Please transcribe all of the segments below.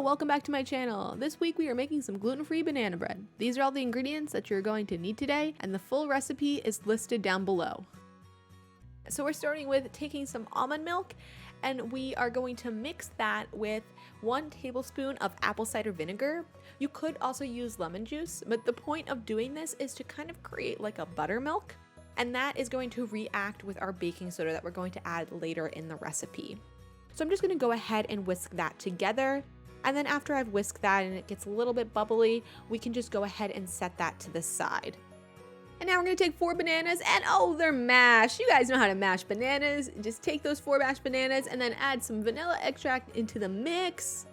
welcome back to my channel. This week we are making some gluten-free banana bread. These are all the ingredients that you're going to need today, and the full recipe is listed down below. So we're starting with taking some almond milk, and we are going to mix that with 1 tablespoon of apple cider vinegar. You could also use lemon juice, but the point of doing this is to kind of create like a buttermilk, and that is going to react with our baking soda that we're going to add later in the recipe. So I'm just gonna go ahead and whisk that together. And then after I've whisked that and it gets a little bit bubbly, we can just go ahead and set that to the side. And now we're gonna take 4 bananas and oh, they're mashed. You guys know how to mash bananas. Just take those 4 mashed bananas and then add some vanilla extract into the mix.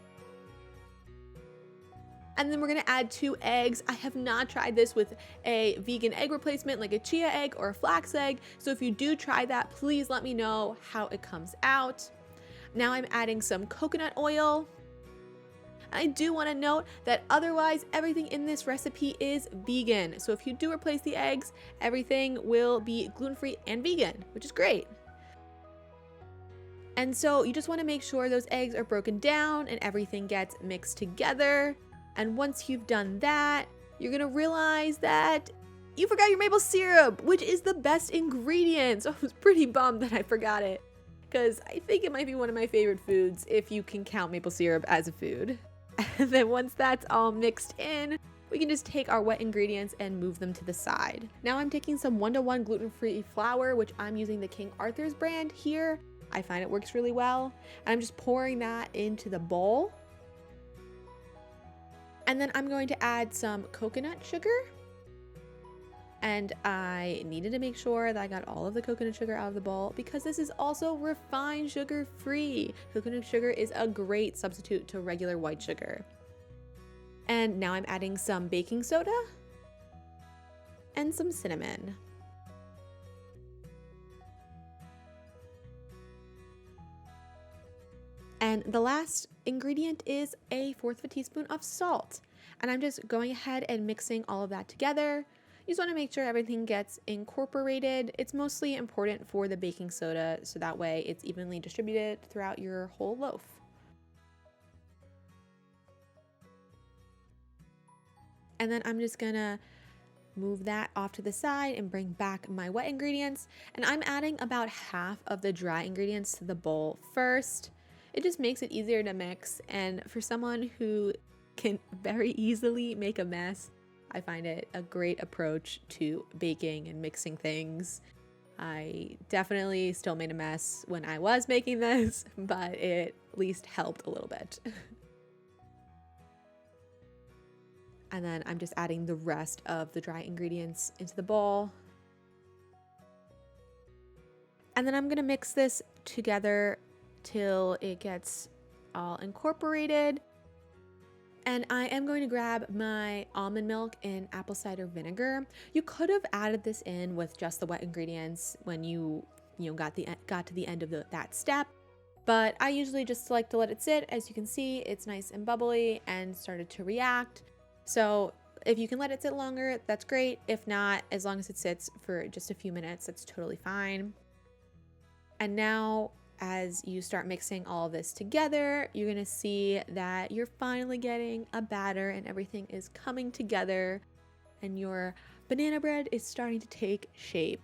And then we're gonna add 2 eggs. I have not tried this with a vegan egg replacement like a chia egg or a flax egg. So if you do try that, please let me know how it comes out. Now I'm adding some coconut oil. I do want to note that otherwise everything in this recipe is vegan. So if you do replace the eggs, everything will be gluten-free and vegan, which is great. And so you just want to make sure those eggs are broken down and everything gets mixed together. And once you've done that, you're going to realize that you forgot your maple syrup, which is the best ingredient. So I was pretty bummed that I forgot it, because I think it might be one of my favorite foods if you can count maple syrup as a food. And then once that's all mixed in, we can just take our wet ingredients and move them to the side. Now I'm taking some 1-to-1 gluten-free flour, which I'm using the King Arthur's brand here. I find it works really well. And I'm just pouring that into the bowl. And then I'm going to add some coconut sugar. And I needed to make sure that I got all of the coconut sugar out of the bowl because this is also refined sugar free. Coconut sugar is a great substitute to regular white sugar. And now I'm adding some baking soda and some cinnamon. And the last ingredient is a 1/4 of a teaspoon of salt. And I'm just going ahead and mixing all of that together. You just want to make sure everything gets incorporated. It's mostly important for the baking soda, so that way it's evenly distributed throughout your whole loaf. And then I'm just gonna move that off to the side and bring back my wet ingredients. And I'm adding about half of the dry ingredients to the bowl first. It just makes it easier to mix. And for someone who can very easily make a mess, I find it a great approach to baking and mixing things. I definitely still made a mess when I was making this, but it at least helped a little bit. And then I'm just adding the rest of the dry ingredients into the bowl. And then I'm gonna mix this together till it gets all incorporated. And I am going to grab my almond milk and apple cider vinegar. You could have added this in with just the wet ingredients when you got to the end of that step. But I usually just like to let it sit. As you can see, it's nice and bubbly and started to react. So if you can let it sit longer, that's great. If not, as long as it sits for just a few minutes, that's totally fine. And now, as you start mixing all of this together, you're gonna see that you're finally getting a batter and everything is coming together and your banana bread is starting to take shape.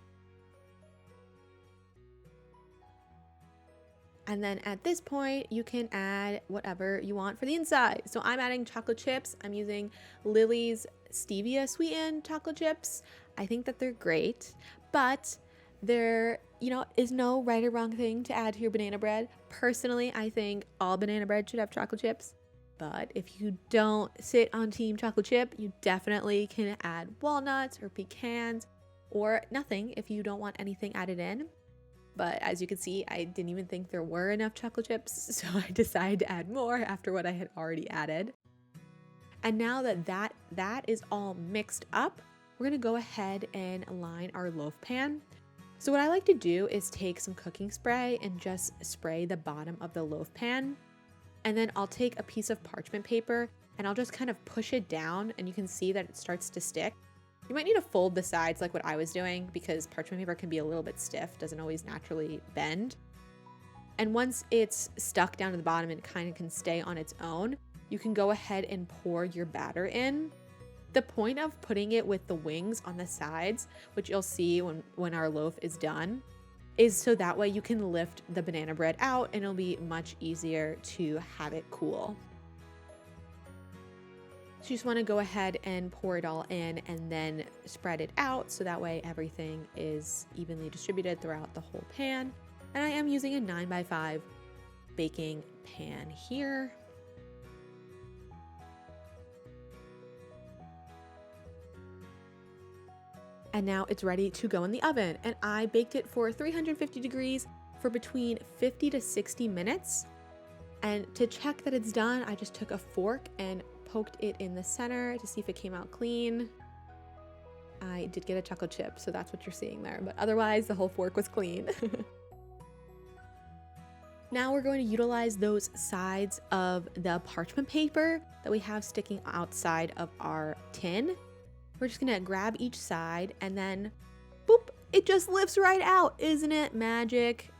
And then at this point, you can add whatever you want for the inside. So I'm adding chocolate chips. I'm using Lily's stevia sweetened chocolate chips. I think that they're great, but there is no right or wrong thing to add to your banana bread. Personally, I think all banana bread should have chocolate chips. But if you don't sit on team chocolate chip, you definitely can add walnuts or pecans or nothing if you don't want anything added in. But as you can see, I didn't even think there were enough chocolate chips, so I decided to add more after what I had already added. And now that is all mixed up, we're gonna go ahead and line our loaf pan. So what I like to do is take some cooking spray and just spray the bottom of the loaf pan. And then I'll take a piece of parchment paper and I'll just kind of push it down, and you can see that it starts to stick. You might need to fold the sides like what I was doing because parchment paper can be a little bit stiff, doesn't always naturally bend. And once it's stuck down to the bottom and kind of can stay on its own, you can go ahead and pour your batter in. The point of putting it with the wings on the sides, which you'll see when our loaf is done, is so that way you can lift the banana bread out and it'll be much easier to have it cool. So you just want to go ahead and pour it all in and then spread it out so that way everything is evenly distributed throughout the whole pan. And I am using a 9x5 baking pan here. And now it's ready to go in the oven. And I baked it for 350 degrees for between 50 to 60 minutes. And to check that it's done, I just took a fork and poked it in the center to see if it came out clean. I did get a chocolate chip, so that's what you're seeing there. But otherwise, the whole fork was clean. Now we're going to utilize those sides of the parchment paper that we have sticking outside of our tin. We're just gonna grab each side and then boop, it just lifts right out. Isn't it magic?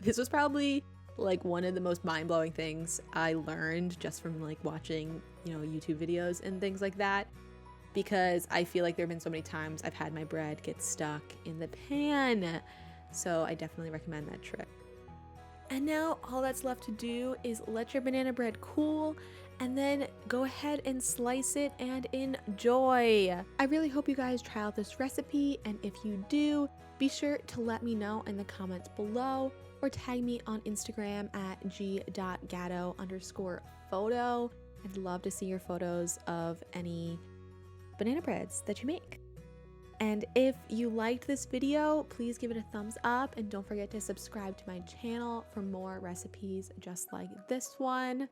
This was probably like one of the most mind-blowing things I learned just from like watching, YouTube videos and things like that, because I feel like there have been so many times I've had my bread get stuck in the pan. So I definitely recommend that trick. And now all that's left to do is let your banana bread cool and then go ahead and slice it and enjoy. I really hope you guys try out this recipe, and if you do, be sure to let me know in the comments below or tag me on Instagram at g.gatto_photo. I'd love to see your photos of any banana breads that you make. And if you liked this video, please give it a thumbs up and don't forget to subscribe to my channel for more recipes just like this one.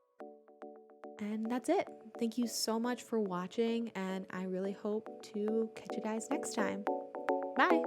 And that's it. Thank you so much for watching, and I really hope to catch you guys next time. Bye!